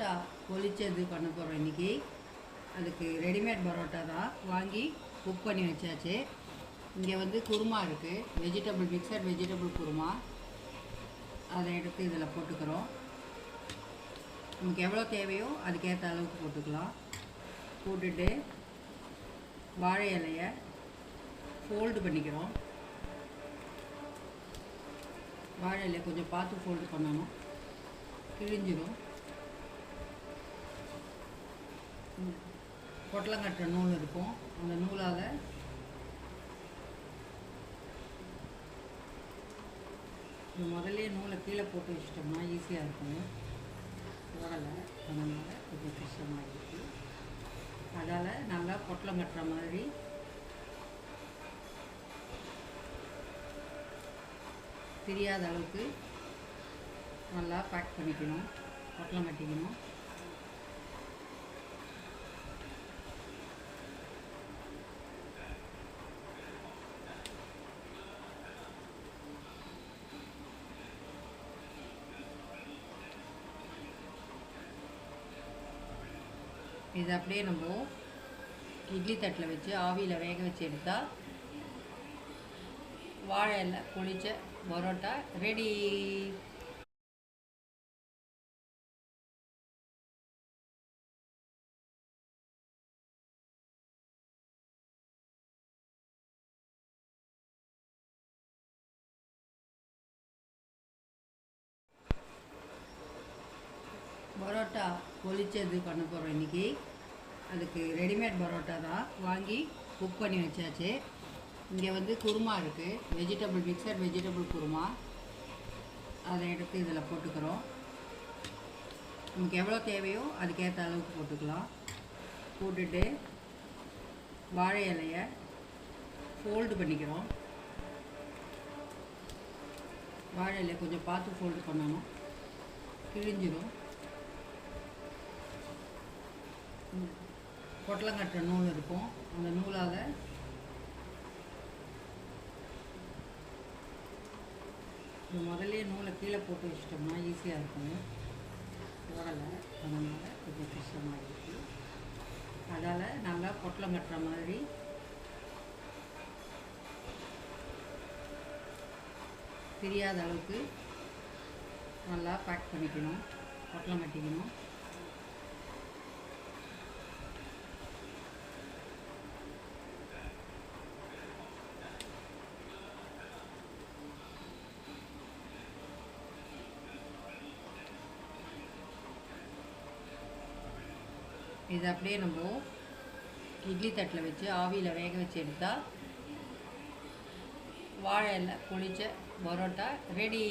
பரோட்டா பொரிச்சது பண்ண போகிறோம் இன்றைக்கி. அதுக்கு ரெடிமேட் பரோட்டா தான் வாங்கி குக் பண்ணி வச்சாச்சு. இங்கே வந்து குருமா இருக்குது, வெஜிடபிள் மிக்சட் வெஜிடபிள் குருமா. அதை எடுத்து இதில் போட்டுக்கிறோம். நமக்கு எவ்வளோ தேவையோ அதுக்கேற்ற அளவுக்கு போட்டுக்கலாம். போட்டுட்டு வாழை இலையை ஃபோல்டு பண்ணிக்கிறோம். வாழை இலையை கொஞ்சம் பார்த்து ஃபோல்டு பண்ணணும், கிழிஞ்சிடும். பொட்டலங்கட்டுற நூல் இருக்கும், அந்த நூலால் முதல்ல நூலை கீழே போட்டு வச்சிட்டோம்னா ஈஸியாக இருக்கும். உடலை அதனால் கொஞ்சம் கஷ்டமாக இருக்குது. அதால் நல்லா பொட்டலம் கட்டுற மாதிரி தெரியாத அளவுக்கு நல்லா பேக் பண்ணிக்கணும், பொட்டலம் கட்டிக்கணும். இது அப்படியே நம்ம இட்லி தட்டில் வச்சு ஆவியில் வேக வச்சு எடுத்தால் வாழை இலை பொரிச்ச பரோட்டா ரெடி. பரோட்டா பொரிச்சது பண்ண போகிறோம் இன்றைக்கி. அதுக்கு ரெடிமேட் பரோட்டா தான் வாங்கி குக் பண்ணி வச்சாச்சு. இங்கே வந்து குருமா இருக்குது, வெஜிடபிள் மிக்சட் வெஜிடபிள் குருமா. அதை எடுத்து இதில் போட்டுக்கிறோம். நமக்கு எவ்வளோ தேவையோ அதுக்கேற்ற அளவுக்கு போட்டுக்கலாம். போட்டுட்டு வாழை இலையை ஃபோல்டு பண்ணிக்கிறோம். வாழை இலையை கொஞ்சம் பார்த்து ஃபோல்டு பண்ணணும், கிழிஞ்சிடும். பொட்டலங்கட்டுற நூல் இருக்கும், அந்த நூலால் முதல்ல நூலை கீழே போட்டு வச்சிட்டோம்னா ஈஸியாக இருக்கும். உடலை அதனால் கொஞ்சம் கஷ்டமாக இருக்குது. அதால் நல்லா பொட்டலம் கட்டுற மாதிரி தெரியாத அளவுக்கு நல்லா பேக் பண்ணிக்கணும், பொட்டலம் கட்டிக்கணும். இது அப்படியே நம்ம இட்லி தட்டில் வச்சு ஆவியில் வேக வச்சு எடுத்தால் வாழை இலை பொரிச்ச பரோட்டா ரெடி.